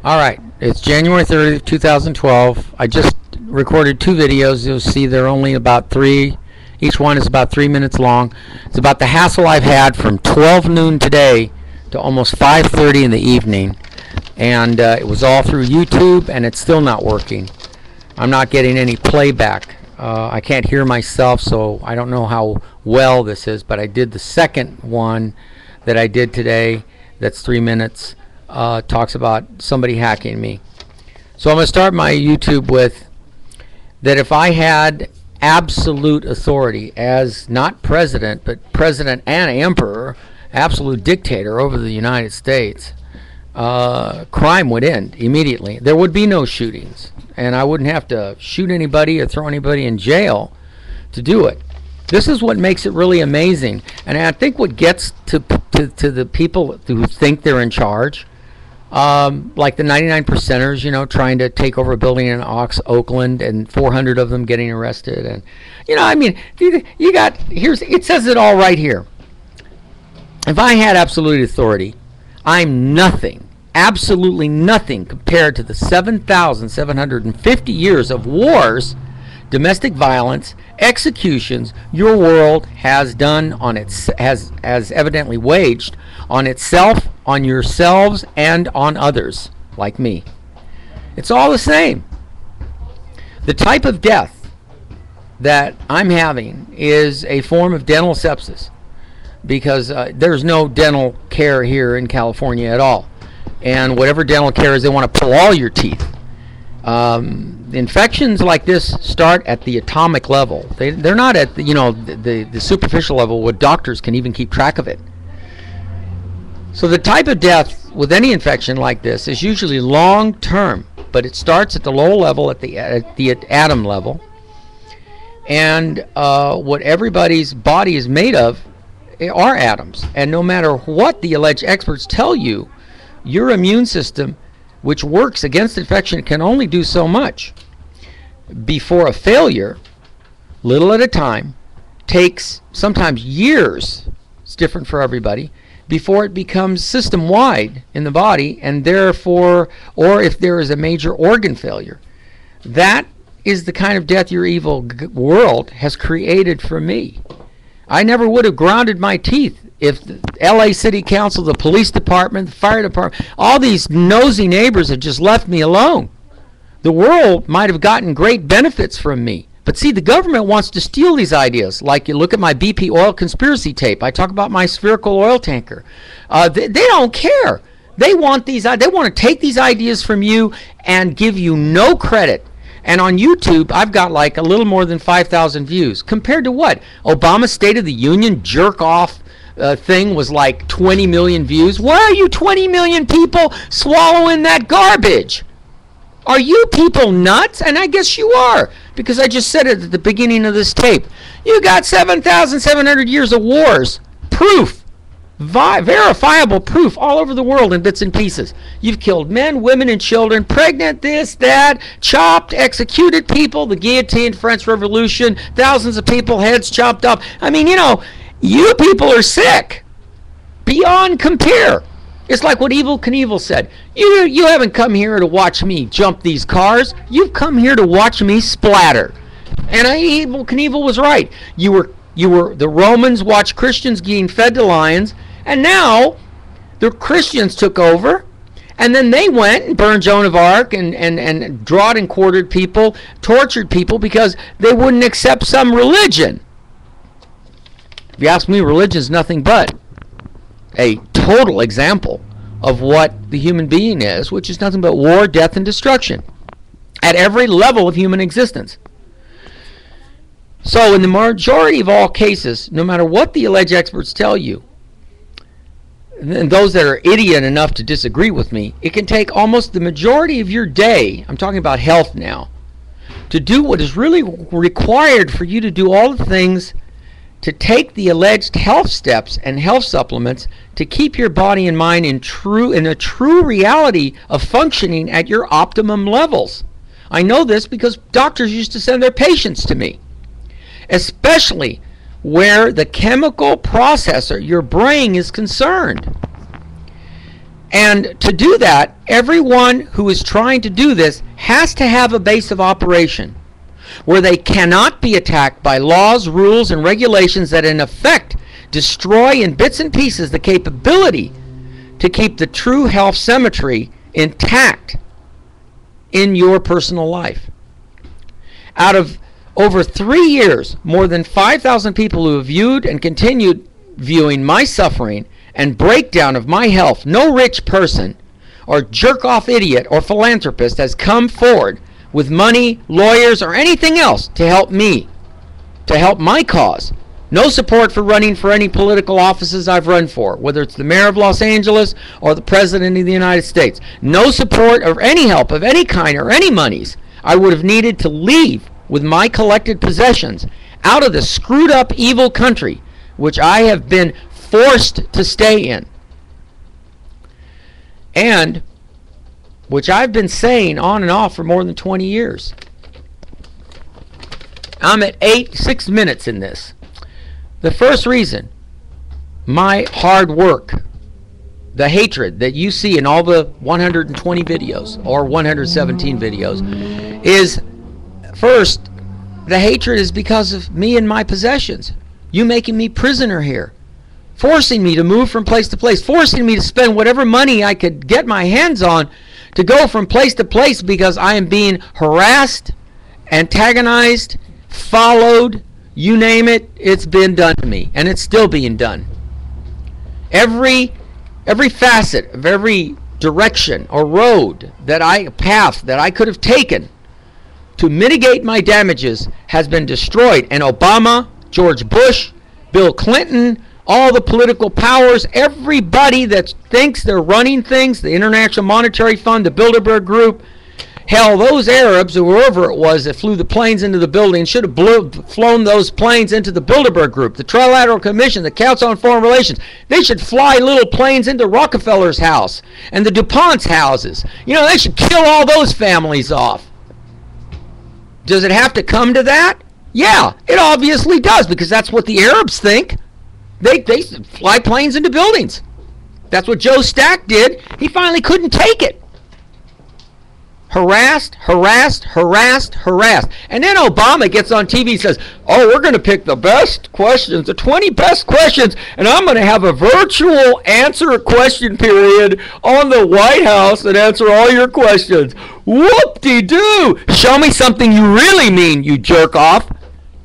All right, it's January 30th, 2012. I just recorded two videos. You'll see they're only about each one is about 3 minutes long. It's about the hassle I've had from 12 noon today to almost 5:30 in the evening. And it was all through YouTube, and it's still not working. I'm not getting any playback. I can't hear myself, so I don't know how well this is, but I did the second one that I did today. That's 3 minutes. Talks about somebody hacking me. So I'm going to start my YouTube with that if I had absolute authority as not president, but president and emperor, absolute dictator over the United States, crime would end immediately. There would be no shootings, and I wouldn't have to shoot anybody or throw anybody in jail to do it. This is what makes it really amazing, and I think what gets to the people who think they're in charge, like the 99 percenters, you know, trying to take over a building in Oakland, and 400 of them getting arrested, and I mean, you got it says it all right here. If I had absolute authority, I'm nothing, absolutely nothing compared to the 7,750 years of wars, domestic violence, executions your world has done on has evidently waged on itself, on yourselves, and on others like me. It's all the same. The type of death that I'm having is a form of dental sepsis, because there's no dental care here in California at all, and whatever dental care is, they want to pull all your teeth. Infections like this start at the atomic level. They're not at the superficial level where doctors can even keep track of it. So the type of death with any infection like this is usually long term, but it starts at the lower level, at the atom level, and what everybody's body is made of are atoms. And no matter what the alleged experts tell you, your immune system, which works against infection, can only do so much before a failure, little at a time, takes sometimes years. It's different for everybody, before it becomes system-wide in the body, and therefore, or if there is a major organ failure. That is the kind of death your evil world has created for me. I never would have grounded my teeth if the LA City Council, the police department, the fire department, all these nosy neighbors had just left me alone. The world might have gotten great benefits from me. But see, the government wants to steal these ideas. Like, you look at my BP oil conspiracy tape. I talk about my spherical oil tanker. They don't care. They want these. They want to take these ideas from you and give you no credit. And on YouTube, I've got like a little more than 5,000 views. Compared to what? Obama's State of the Union jerk-off thing was like 20 million views. Why are you 20 million people swallowing that garbage? Are you people nuts? And I guess you are, because I just said it at the beginning of this tape. You got 7,700 years of wars. Proof. Verifiable proof all over the world in bits and pieces. You've killed men, women, and children, pregnant, this, that, chopped, executed people, the guillotine, French Revolution, thousands of people, heads chopped up. I mean, you people are sick beyond compare. It's like what Evel Knievel said. You haven't come here to watch me jump these cars. You've come here to watch me splatter. And Evel Knievel was right. The Romans watched Christians getting fed to lions, and now the Christians took over, and then they went and burned Joan of Arc and drawed and quartered people, tortured people because they wouldn't accept some religion. If you ask me, religion is nothing but a total example of what the human being is, which is nothing but war, death, and destruction at every level of human existence. So in the majority of all cases, no matter what the alleged experts tell you, and those that are idiot enough to disagree with me, it can take almost the majority of your day, I'm talking about health now, to do what is really required for you to do all the things to take the alleged health steps and health supplements to keep your body and mind in a true reality of functioning at your optimum levels. I know this because doctors used to send their patients to me, especially where the chemical processor, your brain, is concerned. And to do that, everyone who is trying to do this has to have a base of operation where they cannot be attacked by laws, rules, and regulations that in effect destroy in bits and pieces the capability to keep the true health symmetry intact in your personal life. Out of over 3 years, more than 5,000 people who have viewed and continued viewing my suffering and breakdown of my health, no rich person or jerk-off idiot or philanthropist has come forward with money, lawyers, or anything else to help me, to help my cause. No support for running for any political offices I've run for, whether it's the mayor of Los Angeles or the president of the United States. No support or any help of any kind or any monies I would have needed to leave with my collected possessions out of the screwed up evil country which I have been forced to stay in, and which I've been saying on and off for more than 20 years. I'm at 6 minutes in this. The first reason, my hard work, the hatred that you see in all the 120 videos or 117 videos is, first, the hatred is because of me and my possessions. You making me prisoner here, forcing me to move from place to place, forcing me to spend whatever money I could get my hands on to go from place to place because I am being harassed, antagonized, followed, you name it, it's been done to me, and it's still being done. Every facet of every direction or road path that I could have taken to mitigate my damages has been destroyed. And Obama, George Bush, Bill Clinton, all the political powers, everybody that thinks they're running things, the International Monetary Fund, the Bilderberg Group, hell, those Arabs, or whoever it was that flew the planes into the building, should have flown those planes into the Bilderberg Group, the Trilateral Commission, the Council on Foreign Relations. They should fly little planes into Rockefeller's house and the DuPont's houses. You know, they should kill all those families off. Does it have to come to that? Yeah, it obviously does, because that's what the Arabs think. They fly planes into buildings. That's what Joe Stack did. He finally couldn't take it. Harassed. And then Obama gets on TV and says, oh, we're going to pick the best questions, the 20 best questions, and I'm going to have a virtual answer question period on the White House and answer all your questions. Whoop-de-doo. Show me something you really mean, you jerk off.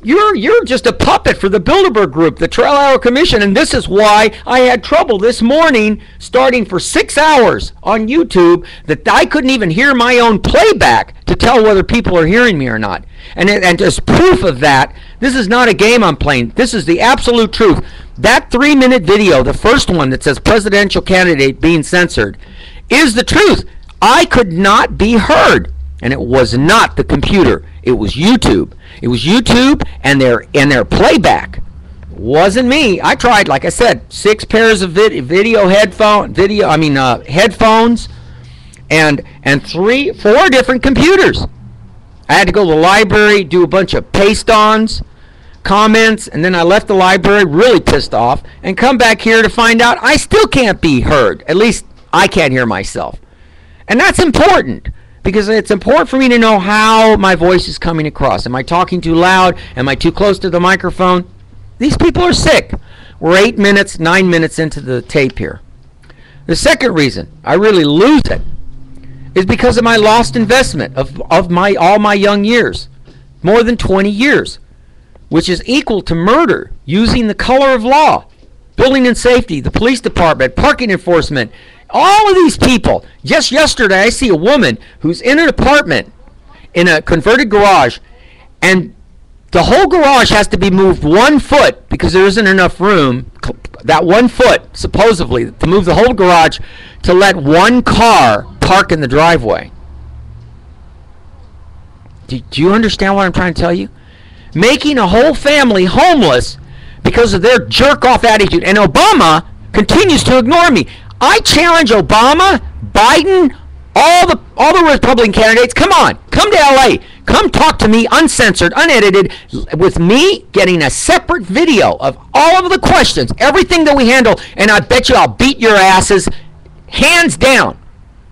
You're just a puppet for the Bilderberg Group, the Trilateral Commission, and this is why I had trouble this morning starting for 6 hours on YouTube that I couldn't even hear my own playback to tell whether people are hearing me or not. And as proof of that, this is not a game I'm playing. This is the absolute truth. That 3-minute video, the first one that says presidential candidate being censored, is the truth. I could not be heard, and it was not the computer. It was YouTube. It was YouTube and their playback. It wasn't me. I tried, like I said, 6 pairs of headphones, and 4 different computers. I had to go to the library, do a bunch of paste-ons, comments, and then I left the library really pissed off, and come back here to find out I still can't be heard. At least I can't hear myself. And that's important, because it's important for me to know how my voice is coming across. Am I talking too loud? Am I too close to the microphone? These people are sick. We're 8 minutes, 9 minutes into the tape here. The second reason I really lose it is because of my lost investment of all my young years, more than 20 years, which is equal to murder using the color of law, building and safety, the police department, parking enforcement. All of these people. Just yesterday, I see a woman who's in an apartment in a converted garage, and the whole garage has to be moved 1 foot because there isn't enough room, that 1 foot, supposedly, to move the whole garage to let 1 car park in the driveway. Do you understand what I'm trying to tell you? Making a whole family homeless because of their jerk-off attitude. And Obama continues to ignore me. I challenge Obama, Biden, all the Republican candidates. Come on, come to LA. Come talk to me uncensored, unedited, with me getting a separate video of all of the questions, everything that we handle, and I bet you I'll beat your asses hands down.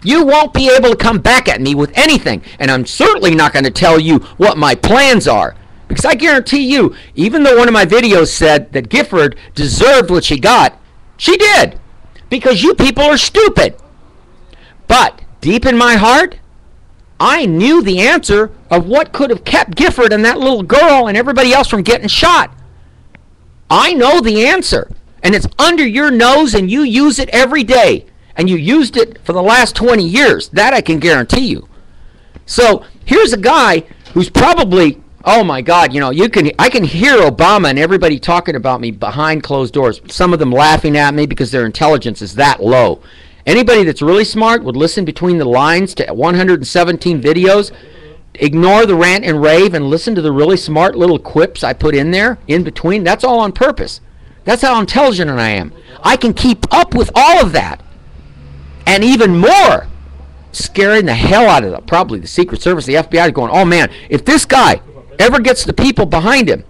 You won't be able to come back at me with anything. And I'm certainly not going to tell you what my plans are. Because I guarantee you, even though one of my videos said that Gifford deserved what she got, she did. Because you people are stupid. But deep in my heart, I knew the answer of what could have kept Gifford and that little girl and everybody else from getting shot. I know the answer. And it's under your nose, and you use it every day. And you used it for the last 20 years. That I can guarantee you. So here's a guy who's probably, oh my God, I can hear Obama and everybody talking about me behind closed doors. Some of them laughing at me because their intelligence is that low. Anybody that's really smart would listen between the lines to 117 videos, ignore the rant and rave, and listen to the really smart little quips I put in there in between. That's all on purpose. That's how intelligent I am. I can keep up with all of that. And even more, scaring the hell out of probably the Secret Service, the FBI, going, oh man, if this guy ever gets the people behind him,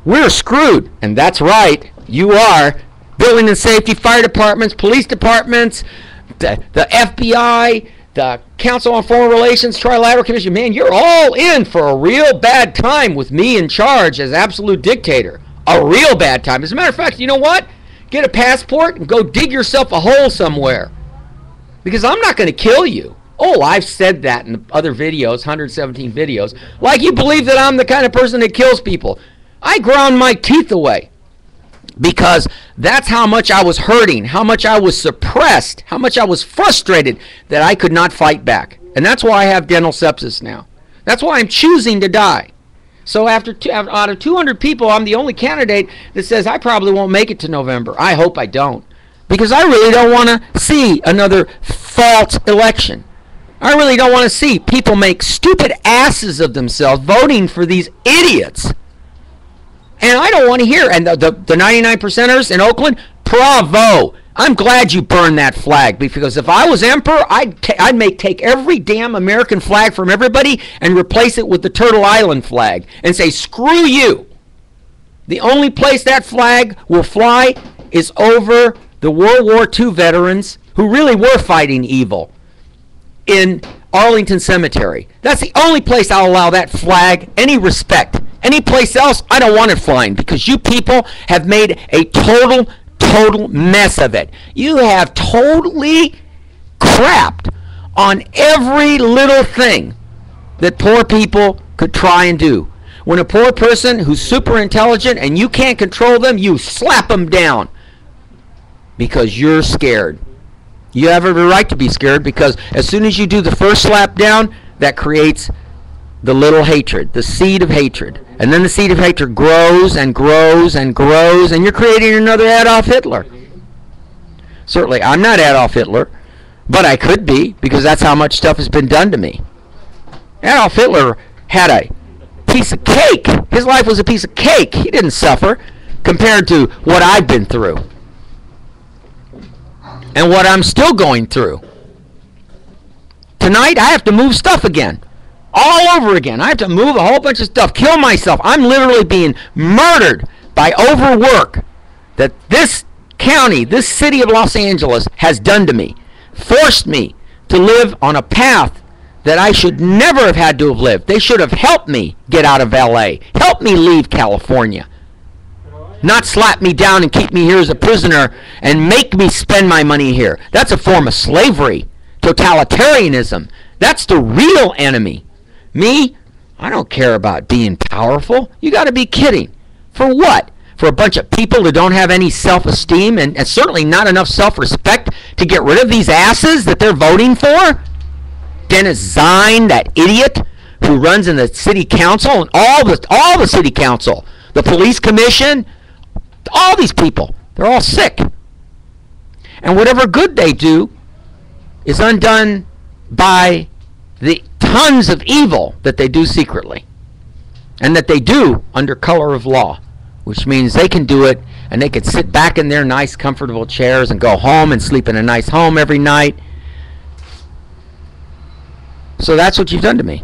we're screwed. And that's right, you are. Building and safety, fire departments, police departments, the FBI, the Council on Foreign Relations, Trilateral Commission, man, you're all in for a real bad time with me in charge as absolute dictator. A real bad time. As a matter of fact, you know what? Get a passport and go dig yourself a hole somewhere. Because I'm not going to kill you. Oh, I've said that in the other videos, 117 videos. Like you believe that I'm the kind of person that kills people. I ground my teeth away. Because that's how much I was hurting, how much I was suppressed, how much I was frustrated that I could not fight back. And that's why I have dental sepsis now. That's why I'm choosing to die. So out of 200 people, I'm the only candidate that says I probably won't make it to November. I hope I don't. Because I really don't want to see another false election. I really don't want to see people make stupid asses of themselves voting for these idiots. And I don't want to hear. And the 99 percenters in Oakland, bravo. I'm glad you burned that flag. Because if I was emperor, I'd take every damn American flag from everybody and replace it with the Turtle Island flag. And say, screw you. The only place that flag will fly is over the World War II veterans who really were fighting evil in Arlington Cemetery. That's the only place I'll allow that flag any respect. Any place else, I don't want it flying because you people have made a total mess of it. You have totally crapped on every little thing that poor people could try and do. When a poor person who's super intelligent and you can't control them, you slap them down. Because you're scared. You have every right to be scared because as soon as you do the first slap down, that creates the little hatred, the seed of hatred. And then the seed of hatred grows and grows and grows, and you're creating another Adolf Hitler. Certainly, I'm not Adolf Hitler, but I could be because that's how much stuff has been done to me. Adolf Hitler had a piece of cake. His life was a piece of cake. He didn't suffer compared to what I've been through. And what I'm still going through. Tonight, I have to move stuff again. All over again. I have to move a whole bunch of stuff. Kill myself. I'm literally being murdered by overwork that this county, this city of Los Angeles has done to me. Forced me to live on a path that I should never have had to have lived. They should have helped me get out of LA. Helped me leave California. Not slap me down and keep me here as a prisoner and make me spend my money here. That's a form of slavery. Totalitarianism. That's the real enemy. Me, I don't care about being powerful. You got to be kidding. For what? For a bunch of people who don't have any self-esteem and certainly not enough self-respect to get rid of these asses that they're voting for? Dennis Zine, that idiot who runs in the city council and all the city council, the police commission, all these people, they're all sick. And whatever good they do is undone by the tons of evil that they do secretly. And that they do under color of law. Which means they can do it and they can sit back in their nice comfortable chairs and go home and sleep in a nice home every night. So that's what you've done to me.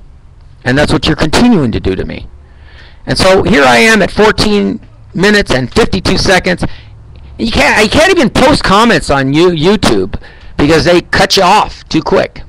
And that's what you're continuing to do to me. And so here I am at 14 minutes and 52 seconds. You can't even post comments on YouTube because they cut you off too quick.